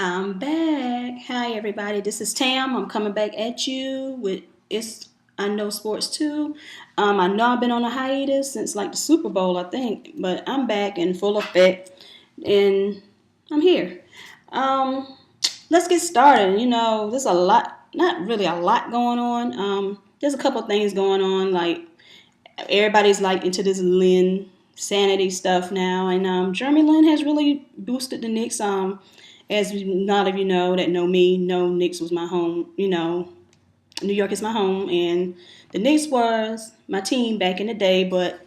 I'm back. Hi, everybody. This is Tam. I'm coming back at you with It's I Know Sports too. I know I've been on a hiatus since like the Super Bowl, I think, but I'm back in full effect and I'm here. Um, let's get started. There's a lot, not really a lot going on. There's a couple things going on. Like everybody's like into this Lynn sanity stuff now, and Jeremy Lin has really boosted the Knicks. As a lot of you know that know me, know Knicks was my home. New York is my home, and the Knicks was my team back in the day. But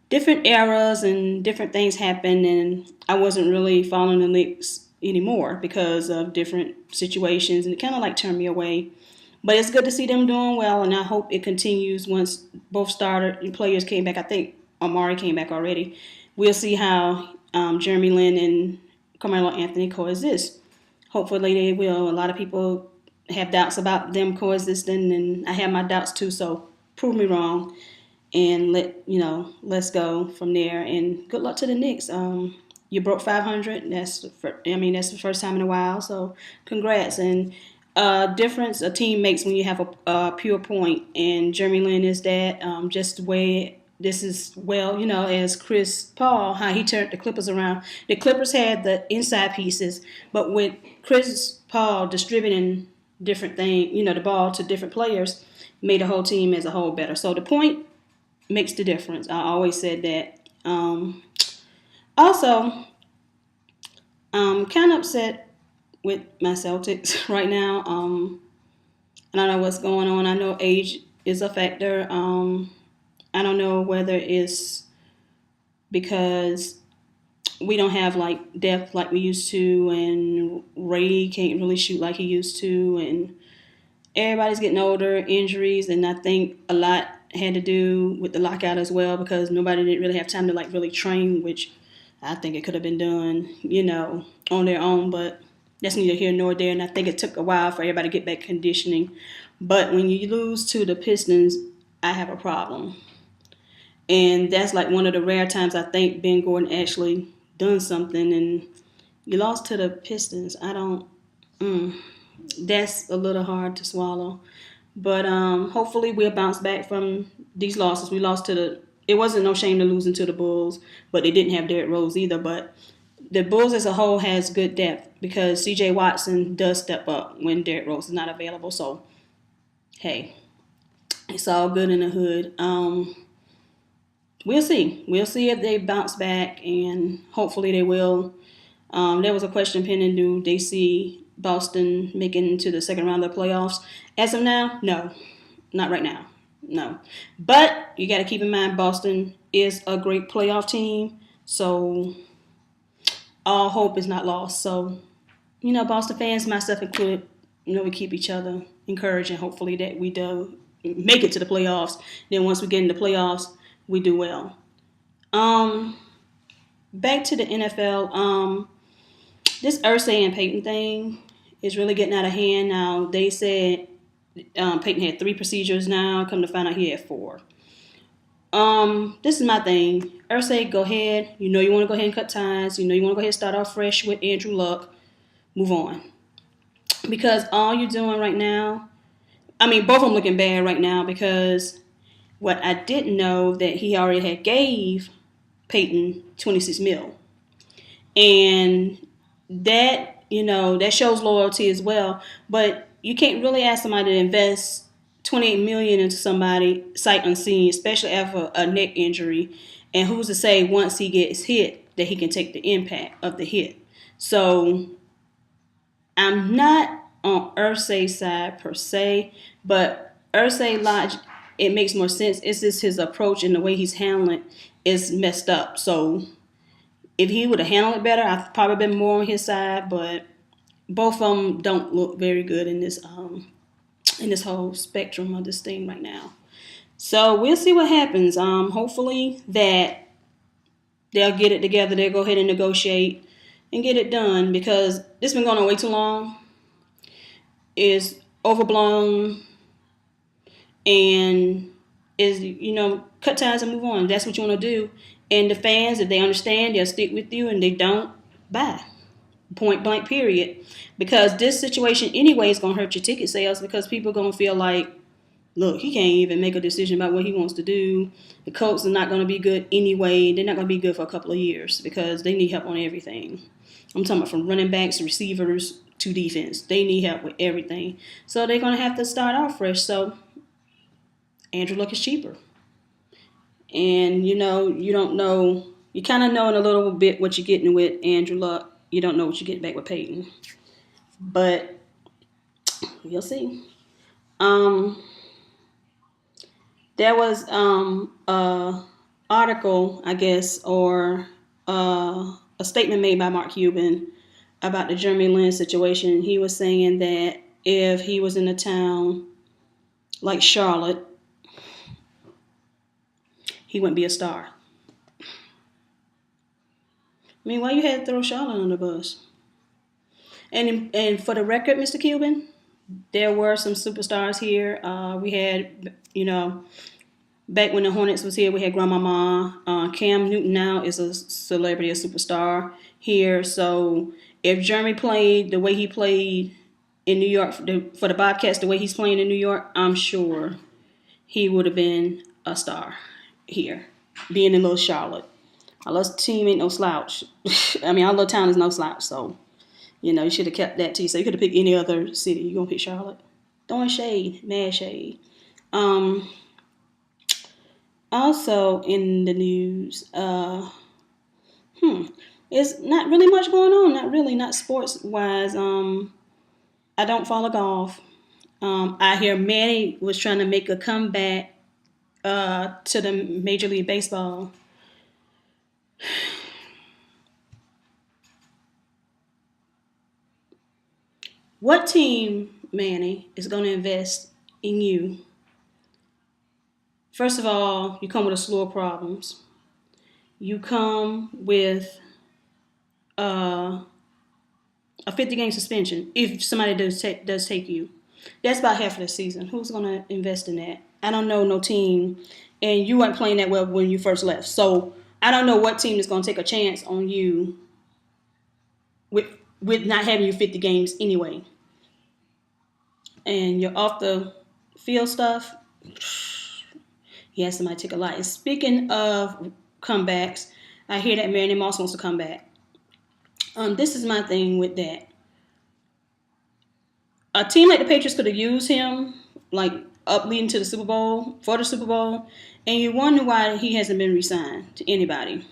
different eras and different things happened, and I wasn't really following the Knicks anymore because of different situations, and it kind of like turned me away. But it's good to see them doing well, and I hope it continues once both starter players came back. I think Amari came back already. We'll see how Jeremy Lin and Carmelo Anthony coexist. Hopefully they will. A lot of people have doubts about them coexisting, and I have my doubts too. So prove me wrong, and let's go from there. And good luck to the Knicks. You broke 500. That's the first time in a while. So congrats. And difference a team makes when you have a pure point, and Jeremy Lin is that. Just the way this is as Chris Paul, how he turned the Clippers around. The Clippers had the inside pieces, but with Chris Paul distributing different thing, the ball to different players, made the whole team as a whole better. So the point makes the difference. I always said that. Also, kind of upset with my Celtics right now. I don't know what's going on. I know age is a factor. I don't know whether it's because we don't have like depth like we used to, and Ray can't really shoot like he used to, and everybody's getting older, injuries, and I think a lot had to do with the lockout as well because nobody didn't really have time to like really train, which I think it could have been done, on their own, but that's neither here nor there. And I think it took a while for everybody to get back conditioning. But when you lose to the Pistons, I have a problem. And that's like one of the rare times I think Ben Gordon actually done something. And you lost to the Pistons. I don't. That's a little hard to swallow. But hopefully we'll bounce back from these losses. We lost to the. It wasn't no shame to losing to the Bulls, but they didn't have Derrick Rose either. But the Bulls as a whole has good depth because C.J. Watson does step up when Derrick Rose is not available. So, hey, it's all good in the hood. We'll see. We'll see if they bounce back, and hopefully they will. There was a question pending: do they see Boston making it to the second round of the playoffs? As of now, no, not right now. No, but you got to keep in mind Boston is a great playoff team, so all hope is not lost. So, Boston fans, myself included, we keep each other encouraged, and hopefully that we do make it to the playoffs. Then once we get in the playoffs, we do well. Um, Back to the NFL. This Ursay and Peyton thing is really getting out of hand now. They said Peyton had 3 procedures now. Come to find out he had 4. This is my thing. Ursay, go ahead. You want to go ahead and cut ties. You want to go ahead and start off fresh with Andrew Luck. Move on. Because all you're doing right now, both of them looking bad right now because what I didn't know that he already had gave Peyton 26 mil. And that, that shows loyalty as well. But you can't really ask somebody to invest 28 million into somebody sight unseen, especially after a neck injury. And who's to say once he gets hit that he can take the impact of the hit? So I'm not on Ursay's side per se, but Ursay logic, it makes more sense. It's just his approach and the way he's handling it is messed up. So if he would have handled it better, I've probably been more on his side. But both of them don't look very good in this whole spectrum of this thing right now. So we'll see what happens. Hopefully that they'll get it together. They'll go ahead and negotiate and get it done because this has been going on way too long. It's overblown and is cut ties and move on. That's what you want to do. And the fans, if they understand, they'll stick with you, and they don't, bye. point blank period, because this situation anyway is going to hurt your ticket sales, because people are going to feel like, look, he can't even make a decision about what he wants to do. The Colts are not going to be good anyway. They're not going to be good for a couple of years because they need help on everything. I'm talking about from running backs, receivers to defense. They need help with everything. So they're going to have to start off fresh. So Andrew Luck is cheaper. And, you don't know. You kind of know in a little bit what you're getting with Andrew Luck. You don't know what you're getting back with Peyton. But you'll see. There was a article, I guess, or a statement made by Mark Cuban about the Jeremy Lin situation. He was saying that if he was in a town like Charlotte, he wouldn't be a star. I mean, why you had to throw Charlotte on the bus? And for the record, Mr. Cuban, there were some superstars here. We had, back when the Hornets was here, we had Grandmama. Cam Newton now is a celebrity, a superstar here. So if Jeremy played the way he played in New York for the Bobcats, the way he's playing in New York, I'm sure he would have been a star here, being in little Charlotte. Our little team ain't no slouch. I mean, our little town is no slouch. So, you should have kept that to you. So you could have picked any other city. You gonna pick Charlotte? Throwing shade, mad shade. Also in the news, it's not really much going on. Not really, not sports wise. I don't follow golf. I hear Manny was trying to make a comeback to the Major League Baseball. What team, Manny, is going to invest in you? First of all, you come with a slew of problems. You come with a 50-game suspension if somebody does take you. That's about half of the season. Who's going to invest in that? I don't know no team, and you weren't playing that well when you first left. So I don't know what team is going to take a chance on you with not having you 50 games anyway. And you're off the field stuff. Yeah, somebody take a lot. And speaking of comebacks, I hear that Randy Moss wants to come back. This is my thing with that. A team like the Patriots could have used him, like up leading to the Super Bowl, for the Super Bowl, and you wonder why he hasn't been re-signed to anybody.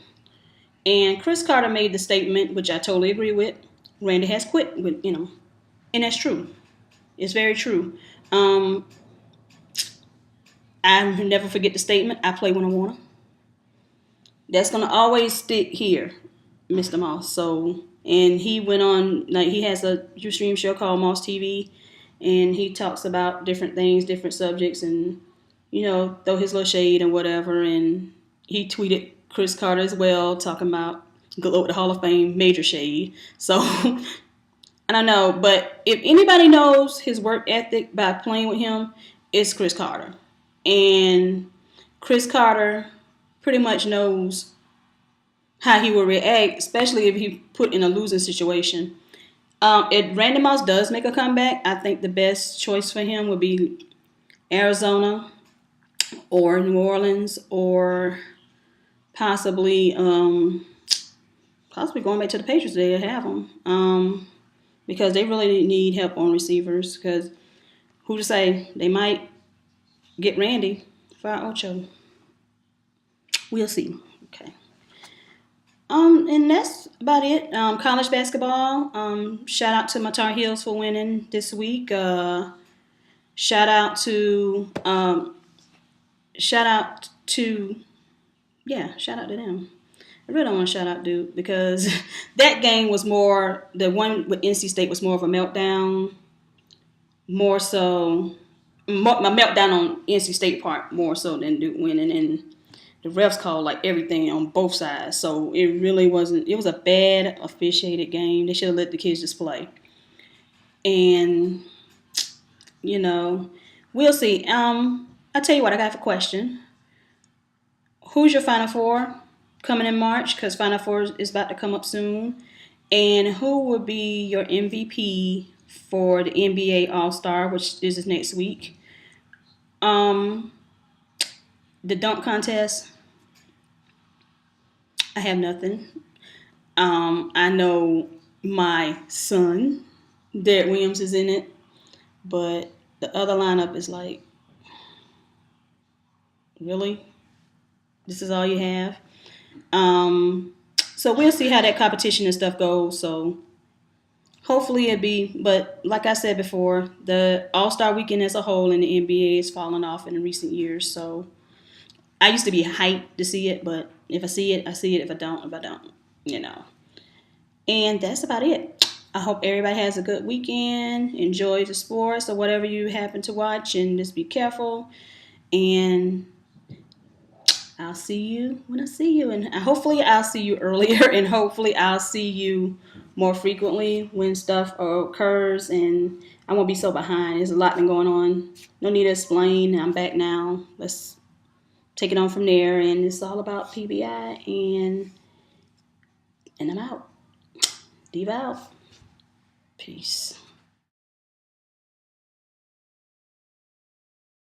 And Chris Carter made the statement, which I totally agree with. Randy has quit with, and that's true. It's very true. I never forget the statement, I play when I want to. That's going to always stick here, Mr. Moss. So, and he went on, like he has a Ustream show called Moss TV, and he talks about different things, different subjects, and, throw his little shade and whatever. And he tweeted Chris Carter as well, talking about go with the Hall of Fame, major shade. So, I don't know, but if anybody knows his work ethic by playing with him, it's Chris Carter. And Chris Carter pretty much knows how he will react, especially if he put in a losing situation. If Randy Moss does make a comeback, I think the best choice for him would be Arizona or New Orleans, or possibly going back to the Patriots. They have him. Because they really need help on receivers. Because who to say, they might get Randy for Ocho. We'll see. Okay. And that's about it. College basketball. Shout out to my Tar Heels for winning this week. Shout out to them. Shout out to them. I really don't want to shout out Duke, because that game was more, the one with NC State was more of a meltdown. More so, my meltdown on NC State part more so than Duke winning. And the refs called like everything on both sides. So it really wasn't, it was a bad officiated game. They should have let the kids just play. And, we'll see. I'll tell you what, I got a question. Who's your Final Four coming in March? Because Final Four is about to come up soon. And who will be your MVP for the NBA All Star, which is next week? Um, the dunk contest. I have nothing. I know my son, Derek Williams, is in it, but the other lineup is like, really? This is all you have? Um, so we'll see how that competition and stuff goes. So hopefully it be, but like I said before, the All Star weekend as a whole in the NBA is falling off in recent years. So I used to be hyped to see it, but if I see it, I see it. If I don't, you know. And that's about it. I hope everybody has a good weekend. Enjoy the sports or whatever you happen to watch, and just be careful. And I'll see you when I see you, and hopefully I'll see you earlier, and hopefully I'll see you more frequently when stuff occurs, and I won't be so behind. There's a lot been going on. No need to explain. I'm back now. Let's take it on from there, and it's all about PBI, and I'm out. Diva out. Peace.